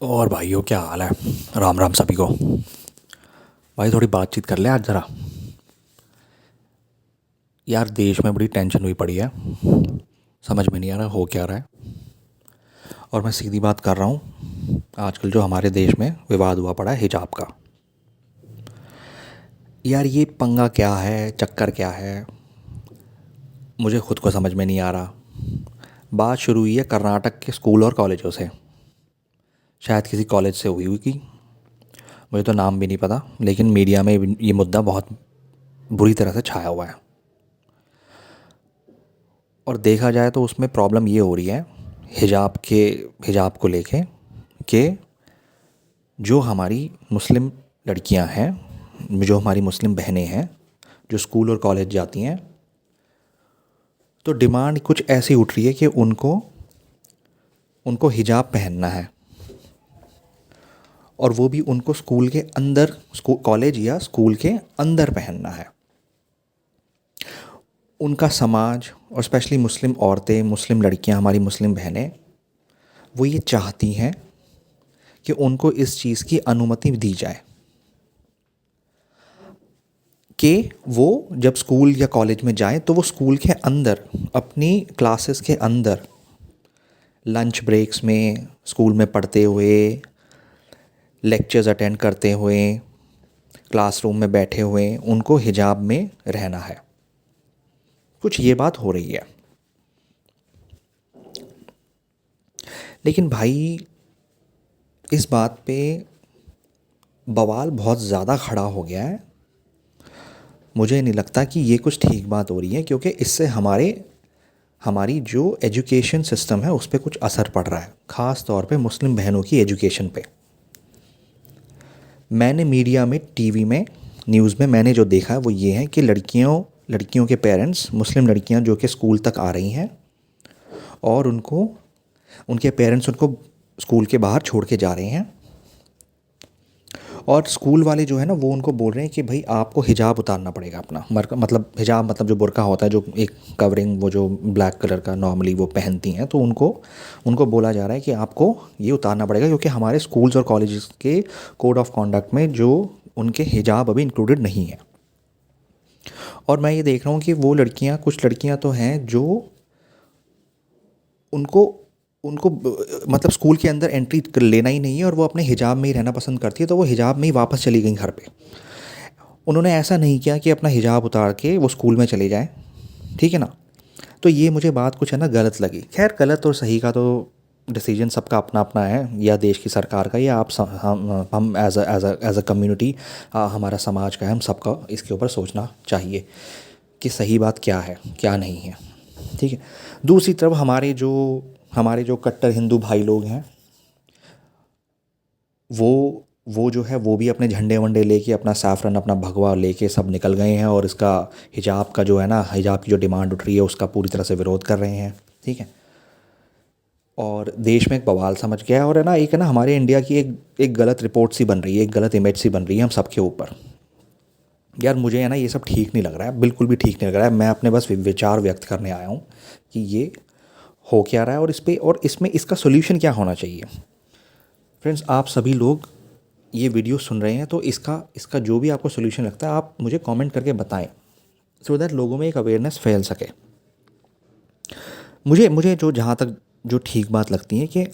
और भाइयों क्या हाल है। राम राम सभी को। भाई थोड़ी बातचीत कर ले आज ज़रा। यार देश में बड़ी टेंशन हुई पड़ी है। समझ में नहीं आ रहा हो क्या रहा है। और मैं सीधी बात कर रहा हूँ, आजकल जो हमारे देश में विवाद हुआ पड़ा है हिजाब का। यार ये पंगा क्या है, चक्कर क्या है, मुझे खुद को समझ में नहीं आ रहा। बात शुरू हुई है कर्नाटक के स्कूल और कॉलेजों से। शायद किसी कॉलेज से हुई हुई की, मुझे तो नाम भी नहीं पता, लेकिन मीडिया में ये मुद्दा बहुत बुरी तरह से छाया हुआ है। और देखा जाए तो उसमें प्रॉब्लम ये हो रही है हिजाब को लेके कि जो हमारी मुस्लिम लड़कियां हैं, जो हमारी मुस्लिम बहनें हैं, जो स्कूल और कॉलेज जाती हैं, तो डिमांड कुछ ऐसी उठ रही है कि उनको उनको हिजाब पहनना है। और वो भी उनको स्कूल के अंदर, कॉलेज या स्कूल के अंदर पहनना है। उनका समाज और स्पेशली मुस्लिम औरतें, मुस्लिम लड़कियां, हमारी मुस्लिम बहनें, वो ये चाहती हैं कि उनको इस चीज़ की अनुमति दी जाए कि वो जब स्कूल या कॉलेज में जाएं तो वो स्कूल के अंदर, अपनी क्लासेस के अंदर, लंच ब्रेक्स में, स्कूल में पढ़ते हुए, लेक्चर्स अटेंड करते हुए, क्लासरूम में बैठे हुए, उनको हिजाब में रहना है। कुछ ये बात हो रही है। लेकिन भाई इस बात पे बवाल बहुत ज़्यादा खड़ा हो गया है। मुझे नहीं लगता कि ये कुछ ठीक बात हो रही है, क्योंकि इससे हमारी जो एजुकेशन सिस्टम है उस पर कुछ असर पड़ रहा है, ख़ास तौर पे मुस्लिम बहनों की एजुकेशन पे। मैंने मीडिया में, टीवी में, न्यूज़ में मैंने जो देखा है वो ये है कि लड़कियों के पेरेंट्स, मुस्लिम लड़कियां जो कि स्कूल तक आ रही हैं और उनके पेरेंट्स उनको स्कूल के बाहर छोड़ के जा रहे हैं, और स्कूल वाले जो है ना वो उनको बोल रहे हैं कि भाई आपको हिजाब उतारना पड़ेगा अपना। मतलब हिजाब मतलब जो बुर्का होता है, जो एक कवरिंग, वो जो ब्लैक कलर का नॉर्मली वो पहनती हैं, तो उनको उनको बोला जा रहा है कि आपको ये उतारना पड़ेगा, क्योंकि हमारे स्कूल्स और कॉलेजेस के कोड ऑफ कॉन्डक्ट में जो उनके हिजाब अभी इंक्लूडेड नहीं है। और मैं ये देख रहा हूँ कि वो लड़कियाँ, कुछ लड़कियाँ तो हैं जो उनको उनको मतलब स्कूल के अंदर एंट्री लेना ही नहीं है और वो अपने हिजाब में ही रहना पसंद करती है, तो वो हिजाब में ही वापस चली गई घर पे। उन्होंने ऐसा नहीं किया कि अपना हिजाब उतार के वो स्कूल में चले जाएं, ठीक है ना। तो ये मुझे बात कुछ है ना गलत लगी। खैर, गलत और सही का तो डिसीजन सबका अपना अपना है, या देश की सरकार का, या हम एज अ कम्युनिटी, हमारा समाज का है, हम सबका इसके ऊपर सोचना चाहिए कि सही बात क्या है क्या नहीं है, ठीक है। दूसरी तरफ हमारे जो कट्टर हिंदू भाई लोग हैं, वो वो जो है वो भी अपने झंडे वंडे लेके, अपना सैफरन, अपना भगवा लेके सब निकल गए हैं, और इसका हिजाब का जो है ना, हिजाब की जो डिमांड उठ रही है उसका पूरी तरह से विरोध कर रहे हैं, ठीक है। और देश में एक बवाल समझ गया है, और है ना, एक है ना हमारे इंडिया की एक गलत रिपोर्ट सी बन रही है, एक गलत इमेज सी बन रही है हम सबके ऊपर। यार मुझे है ना ये सब ठीक नहीं लग रहा है, बिल्कुल भी ठीक नहीं लग रहा है। मैं अपने बस विचार व्यक्त करने आया हूँ कि ये हो क्या रहा है, और इस पे, और इसमें इसका सोल्यूशन क्या होना चाहिए। फ्रेंड्स, आप सभी लोग ये वीडियो सुन रहे हैं, तो इसका इसका जो भी आपको सोल्यूशन लगता है आप मुझे कमेंट करके बताएं, सो दैट लोगों में एक अवेयरनेस फैल सके। मुझे मुझे जो जहाँ तक जो ठीक बात लगती है कि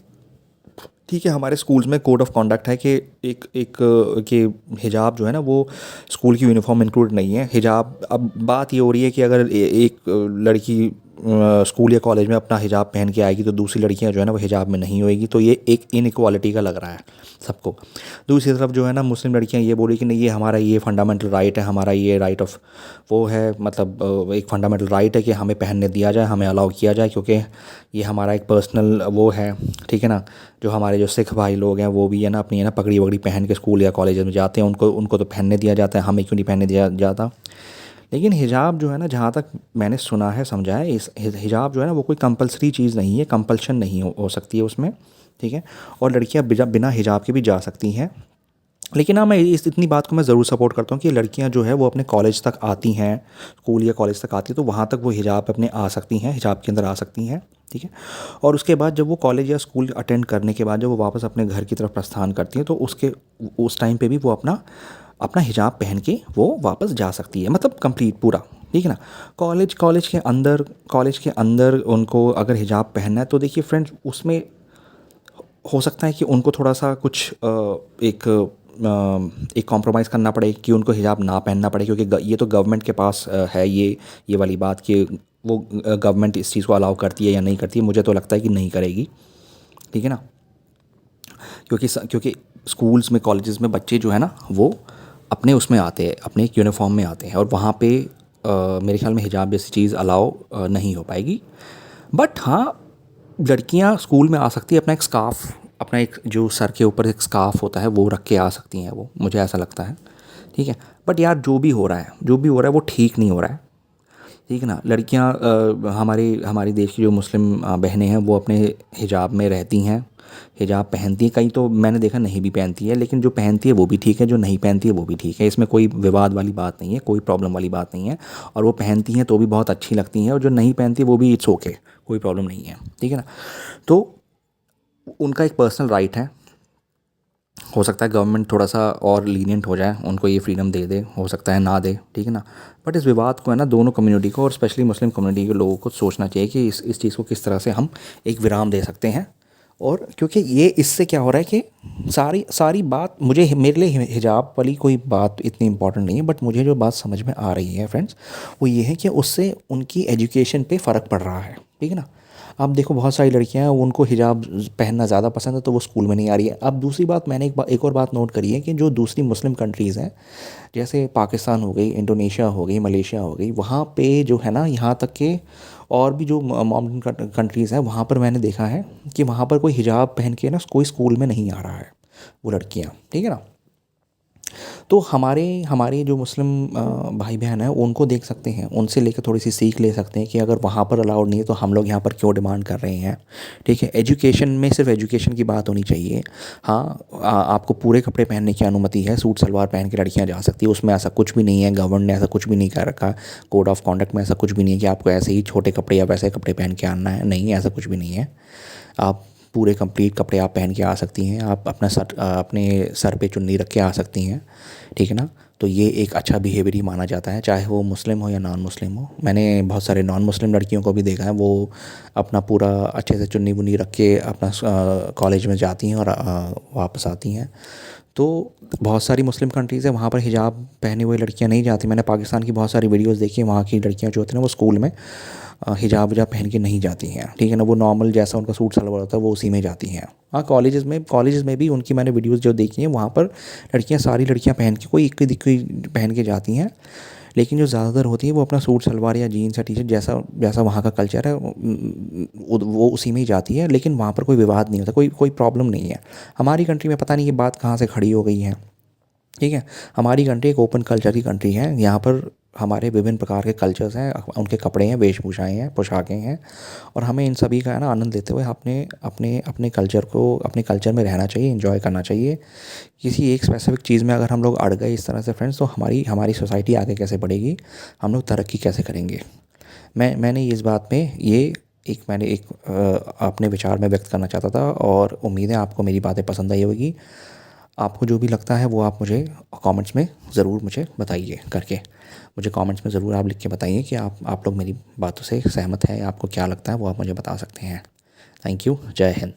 ठीक है, हमारे स्कूल्स में कोड ऑफ कॉन्डक्ट है कि एक एक कि हिजाब जो है ना वो स्कूल की यूनिफॉर्म इंक्लूड नहीं है। हिजाब, अब बात ये हो रही है कि अगर एक लड़की स्कूल या कॉलेज में अपना हिजाब पहन के आएगी तो दूसरी लड़कियां जो है ना वो हिजाब में नहीं होएगी, तो ये एक इनइक्वालिटी का लग रहा है सबको। दूसरी तरफ जो है ना मुस्लिम लड़कियां ये बोल रही कि नहीं, ये हमारा ये फंडामेंटल राइट है, हमारा ये राइट ऑफ वो है, मतलब एक फंडामेंटल राइट है कि हमें पहनने दिया जाए, हमें अलाउ किया जाए, क्योंकि ये हमारा एक पर्सनल वो है, ठीक है ना। जो हमारे जो सिख भाई लोग हैं वो भी है ना अपनी है ना पगड़ी वगड़ी पहन के स्कूल या कॉलेज में जाते हैं, उनको उनको तो पहनने दिया जाता है, हमें क्यों नहीं पहनने दिया जाता। लेकिन हिजाब जो है ना, जहाँ तक मैंने सुना है, समझा है, इस हिजाब जो है ना वो कोई कंपलसरी चीज़ नहीं है, कंपल्शन नहीं हो सकती है उसमें, ठीक है। और लड़कियाँ बिना हिजाब के भी जा सकती हैं। लेकिन हाँ, मैं इतनी बात को मैं ज़रूर सपोर्ट करता हूँ कि लड़कियाँ जो है वो अपने कॉलेज तक आती हैं, स्कूल या कॉलेज तक आती हैं, तो वहाँ तक वो हिजाब अपने आ सकती हैं, हिजाब के अंदर आ सकती हैं, ठीक है। और उसके बाद जब वो कॉलेज या स्कूल अटेंड करने के बाद जब वो वापस अपने घर की तरफ प्रस्थान करती हैं तो उसके उस टाइम पे भी वो अपना अपना हिजाब पहन के वो वापस जा सकती है, मतलब कंप्लीट पूरा, ठीक है ना। कॉलेज के अंदर उनको अगर हिजाब पहनना है तो देखिए फ्रेंड्स, उसमें हो सकता है कि उनको थोड़ा सा कुछ एक कॉम्प्रोमाइज़ करना पड़े कि उनको हिजाब ना पहनना पड़े, क्योंकि ये तो गवर्नमेंट के पास है ये वाली बात कि वो गवर्नमेंट इस चीज़ को अलाउ करती है या नहीं करती है। मुझे तो लगता है कि नहीं करेगी, ठीक है ना। क्योंकि स्कूल्स में, कॉलेजेस में बच्चे जो है ना वो अपने उसमें आते हैं, अपने एक यूनिफॉर्म में आते हैं, और वहाँ पे मेरे ख्याल में हिजाब जैसी चीज़ अलाउ नहीं हो पाएगी। बट हाँ, लड़कियाँ स्कूल में आ सकती है, अपना एक स्कार्फ़, अपना एक जो सर के ऊपर एक स्कार्फ़ होता है वो रख के आ सकती हैं, वो मुझे ऐसा लगता है, ठीक है। बट यार जो भी हो रहा है वो ठीक नहीं हो रहा है, ठीक है ना। लड़कियां हमारे देश की जो मुस्लिम बहनें हैं वो अपने हिजाब में रहती हैं, हिजाब पहनती हैं, कहीं तो मैंने देखा नहीं भी पहनती है, लेकिन जो पहनती है वो भी ठीक है, जो नहीं पहनती है वो भी ठीक है, इसमें कोई विवाद वाली बात नहीं है, कोई प्रॉब्लम वाली बात नहीं है। और वो पहनती हैं तो भी बहुत अच्छी लगती हैं, और जो नहीं पहनती वो भी इट्स ओके, कोई प्रॉब्लम नहीं है, ठीक है ना। तो उनका एक पर्सनल राइट है, हो सकता है गवर्नमेंट थोड़ा सा और लीनियंट हो जाए, उनको ये फ्रीडम दे दे, हो सकता है ना दे, ठीक है ना। बट इस विवाद को है ना दोनों कम्युनिटी को, और स्पेशली मुस्लिम कम्युनिटी के लोगों को सोचना चाहिए कि इस चीज़ को किस तरह से हम एक विराम दे सकते हैं। और क्योंकि ये इससे क्या हो रहा है कि सारी सारी बात मेरे लिए हिजाब वाली कोई बात इतनी इंपॉर्टेंट नहीं है, बट मुझे जो बात समझ में आ रही है फ्रेंड्स, वो ये है कि उससे उनकी एजुकेशन पे फ़र्क पड़ रहा है, ठीक है ना। अब देखो बहुत सारी लड़कियां हैं, उनको हिजाब पहनना ज़्यादा पसंद है तो वो स्कूल में नहीं आ रही है। अब दूसरी बात, मैंने एक और बात नोट करी है कि जो दूसरी मुस्लिम कंट्रीज़ हैं, जैसे पाकिस्तान हो गई, इंडोनेशिया हो गई, मलेशिया हो गई, वहाँ पे जो है ना, यहाँ तक के और भी जो मॉडर्न कंट्रीज़ हैं वहाँ पर मैंने देखा है कि वहाँ पर कोई हिजाब पहन के ना कोई स्कूल में नहीं आ रहा है, वो लड़कियाँ, ठीक है ना। तो हमारे हमारे जो मुस्लिम भाई बहन हैं उनको देख सकते हैं, उनसे लेकर थोड़ी सी सीख ले सकते हैं कि अगर वहाँ पर अलाउड नहीं है तो हम लोग यहाँ पर क्यों डिमांड कर रहे हैं, ठीक है। एजुकेशन में सिर्फ एजुकेशन की बात होनी चाहिए। हाँ, आपको पूरे कपड़े पहनने की अनुमति है, सूट सलवार पहन के लड़कियाँ जा सकती है, उसमें ऐसा कुछ भी नहीं है, गवर्नमेंट ने ऐसा कुछ भी नहीं कर रखा, कोड ऑफ कॉन्डक्ट में ऐसा कुछ भी नहीं है कि आपको ऐसे ही छोटे कपड़े या वैसे कपड़े पहन के आना है, नहीं, ऐसा कुछ भी नहीं है। आप पूरे कंप्लीट कपड़े आप पहन के आ सकती हैं, आप अपने सर पे चुन्नी रख के आ सकती हैं, ठीक है ना। तो ये एक अच्छा बिहेवियर ही माना जाता है, चाहे वो मुस्लिम हो या नॉन मुस्लिम हो। मैंने बहुत सारे नॉन मुस्लिम लड़कियों को भी देखा है, वो अपना पूरा अच्छे से चुन्नी वुन्नी रख के अपना कॉलेज में जाती हैं और वापस आती हैं। तो बहुत सारी मुस्लिम कंट्रीज़ है वहाँ पर हिजाब पहने हुए लड़कियाँ नहीं जाती। मैंने पाकिस्तान की बहुत सारी वीडियोस देखी हैं, वहाँ की लड़कियाँ जो होती हैं ना वो स्कूल में हिजाब विजाब पहन के नहीं जाती हैं, ठीक है ना। वो नॉर्मल जैसा उनका सूट सलवार होता है वो उसी में जाती हैं। हाँ, कॉलेजेस में भी उनकी मैंने वीडियोस जो देखी हैं वहाँ पर लड़कियाँ, सारी लड़कियाँ पहन के, कोई इक्की दिक्की पहन के जाती हैं, लेकिन जो ज़्यादातर होती है वो अपना सूट सलवार या जीन्स या टी शर्ट, जैसा जैसा वहाँ का कल्चर है वो उसी में ही जाती है। लेकिन वहाँ पर कोई विवाद नहीं होता, कोई कोई प्रॉब्लम नहीं है। हमारी कंट्री में पता नहीं ये बात कहाँ से खड़ी हो गई है, ठीक है। हमारी कंट्री एक ओपन कल्चर की कंट्री है, यहाँ पर हमारे विभिन्न प्रकार के कल्चर्स हैं, उनके कपड़े हैं, वेशभूषाएँ हैं, पोशाकें हैं, और हमें इन सभी का है ना आनंद लेते हुए अपने अपने अपने कल्चर को, अपने कल्चर में रहना चाहिए, एंजॉय करना चाहिए। किसी एक स्पेसिफिक चीज़ में अगर हम लोग अड़ गए इस तरह से फ्रेंड्स, तो हमारी हमारी सोसाइटी आगे कैसे बढ़ेगी, हम लोग तरक्की कैसे करेंगे। मैंने इस बात में मैंने एक अपने विचार में व्यक्त करना चाहता था, और उम्मीद है आपको मेरी बातें पसंद आई होगी। आपको जो भी लगता है वो आप मुझे कमेंट्स में ज़रूर मुझे बताइए करके, मुझे कमेंट्स में ज़रूर आप लिख के बताइए कि आप लोग मेरी बातों से सहमत हैं, आपको क्या लगता है वो आप मुझे बता सकते हैं। Thank you. जय हिंद।